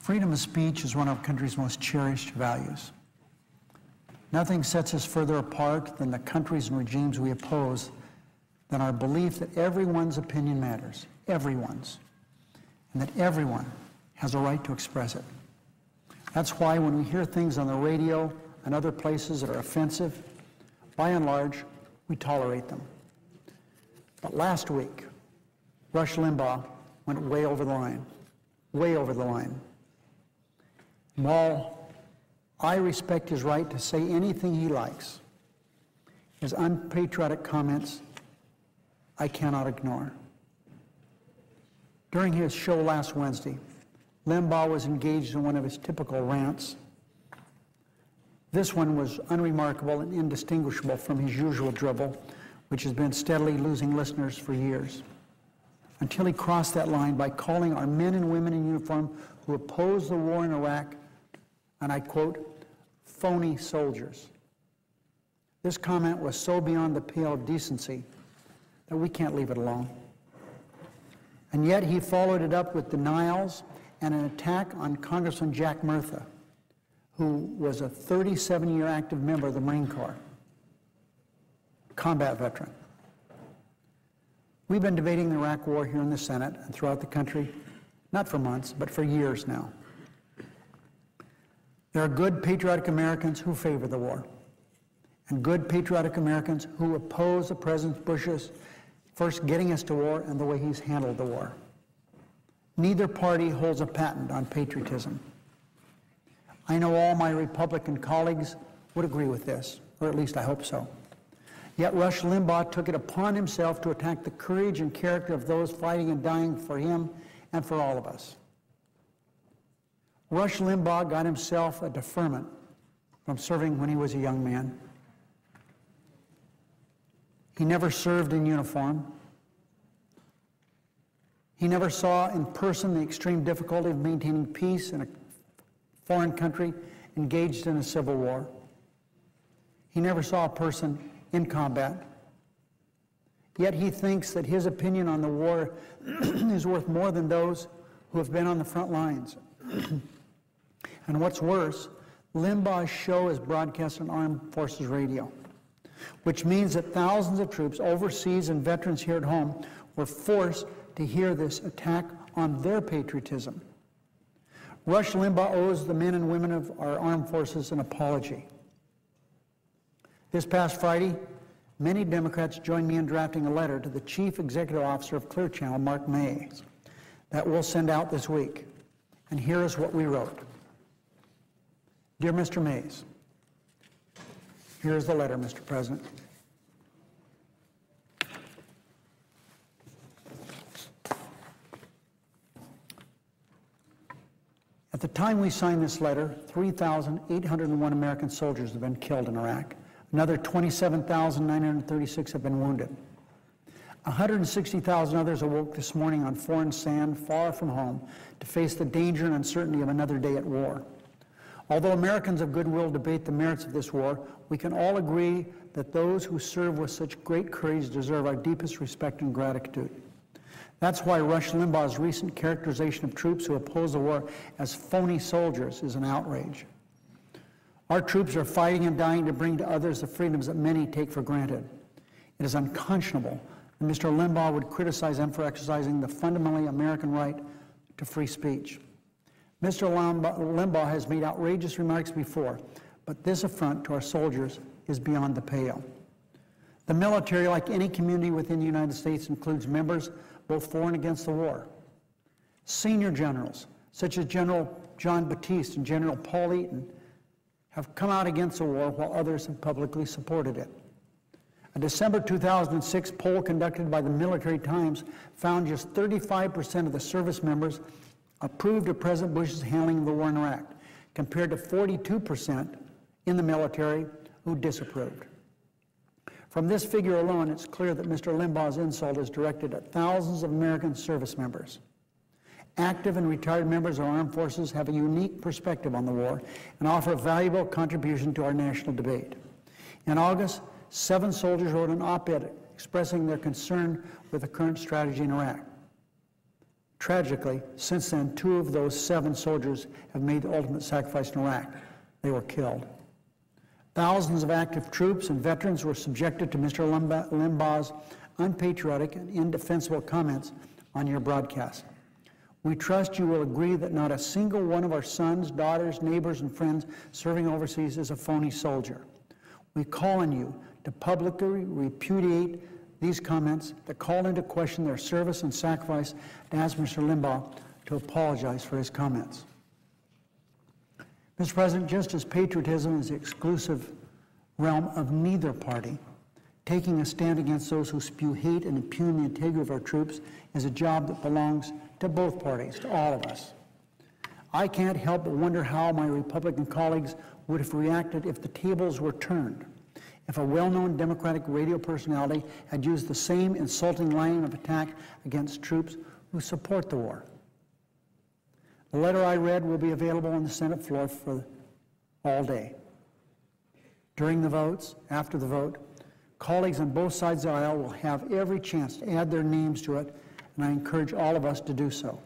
Freedom of speech is one of our country's most cherished values. Nothing sets us further apart than the countries and regimes we oppose than our belief that everyone's opinion matters, everyone's, and that everyone has a right to express it. That's why when we hear things on the radio and other places that are offensive, by and large, we tolerate them. But last week, Rush Limbaugh went way over the line, way over the line. While I respect his right to say anything he likes, his unpatriotic comments I cannot ignore. During his show last Wednesday, Limbaugh was engaged in one of his typical rants. This one was unremarkable and indistinguishable from his usual dribble, which has been steadily losing listeners for years, until he crossed that line by calling our men and women in uniform who oppose the war in Iraq, and I quote, phony soldiers. This comment was so beyond the pale of decency that we can't leave it alone. And yet he followed it up with denials and an attack on Congressman Jack Murtha, who was a 37-year active member of the Marine Corps, combat veteran. We've been debating the Iraq War here in the Senate and throughout the country, not for months, but for years now. There are good, patriotic Americans who favor the war, and good, patriotic Americans who oppose the President Bush's first getting us to war and the way he's handled the war. Neither party holds a patent on patriotism. I know all my Republican colleagues would agree with this, or at least I hope so. Yet Rush Limbaugh took it upon himself to attack the courage and character of those fighting and dying for him and for all of us. Rush Limbaugh got himself a deferment from serving when he was a young man. He never served in uniform. He never saw in person the extreme difficulty of maintaining peace in a foreign country engaged in a civil war. He never saw a person in combat. Yet he thinks that his opinion on the war is worth more than those who have been on the front lines. And what's worse, Limbaugh's show is broadcast on Armed Forces Radio, which means that thousands of troops overseas and veterans here at home were forced to hear this attack on their patriotism. Rush Limbaugh owes the men and women of our armed forces an apology. This past Friday, many Democrats joined me in drafting a letter to the Chief Executive Officer of Clear Channel, Mark Mays, that we'll send out this week. And here is what we wrote. Dear Mr. Mays, here's the letter, Mr. President. At the time we signed this letter, 3,801 American soldiers have been killed in Iraq. Another 27,936 have been wounded. 160,000 others awoke this morning on foreign sand, far from home, to face the danger and uncertainty of another day at war. Although Americans of goodwill debate the merits of this war, we can all agree that those who serve with such great courage deserve our deepest respect and gratitude. That's why Rush Limbaugh's recent characterization of troops who oppose the war as phony soldiers is an outrage. Our troops are fighting and dying to bring to others the freedoms that many take for granted. It is unconscionable that Mr. Limbaugh would criticize them for exercising the fundamentally American right to free speech. Mr. Limbaugh has made outrageous remarks before, but this affront to our soldiers is beyond the pale. The military, like any community within the United States, includes members both for and against the war. Senior generals, such as General John Batiste and General Paul Eaton, have come out against the war while others have publicly supported it. A December 2006 poll conducted by the Military Times found just 35% of the service members approved of President Bush's handling of the war in Iraq, compared to 42% in the military who disapproved. From this figure alone, it's clear that Mr. Limbaugh's insult is directed at thousands of American service members. Active and retired members of our armed forces have a unique perspective on the war and offer a valuable contribution to our national debate. In August, 7 soldiers wrote an op-ed expressing their concern with the current strategy in Iraq. Tragically, since then, 2 of those 7 soldiers have made the ultimate sacrifice in Iraq. They were killed. Thousands of active troops and veterans were subjected to Mr. Limbaugh's unpatriotic and indefensible comments on your broadcast. We trust you will agree that not a single one of our sons, daughters, neighbors, and friends serving overseas is a phony soldier. We call on you to publicly repudiate these comments that call into question their service and sacrifice, and ask Mr. Limbaugh to apologize for his comments. Mr. President, just as patriotism is the exclusive realm of neither party, taking a stand against those who spew hate and impugn the integrity of our troops is a job that belongs to both parties, to all of us. I can't help but wonder how my Republican colleagues would have reacted if the tables were turned, if a well-known Democratic radio personality had used the same insulting line of attack against troops who support the war. The letter I read will be available on the Senate floor for all day. During the votes, after the vote, colleagues on both sides of the aisle will have every chance to add their names to it, and I encourage all of us to do so.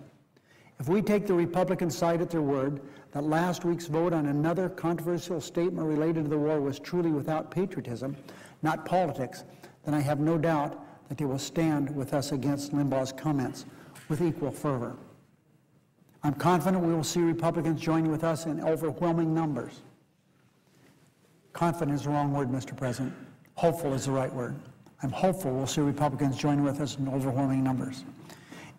If we take the Republican side at their word that last week's vote on another controversial statement related to the war was truly without patriotism, not politics, then I have no doubt that they will stand with us against Limbaugh's comments with equal fervor. I'm confident we will see Republicans joining with us in overwhelming numbers. Confident is the wrong word, Mr. President. Hopeful is the right word. I'm hopeful we'll see Republicans joining with us in overwhelming numbers.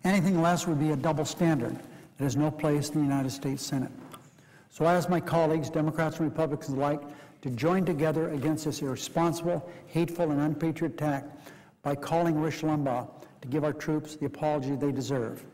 Anything less would be a double standard that has no place in the United States Senate. So I ask my colleagues, Democrats and Republicans alike, to join together against this irresponsible, hateful, and unpatriotic attack by calling Rush Limbaugh to give our troops the apology they deserve.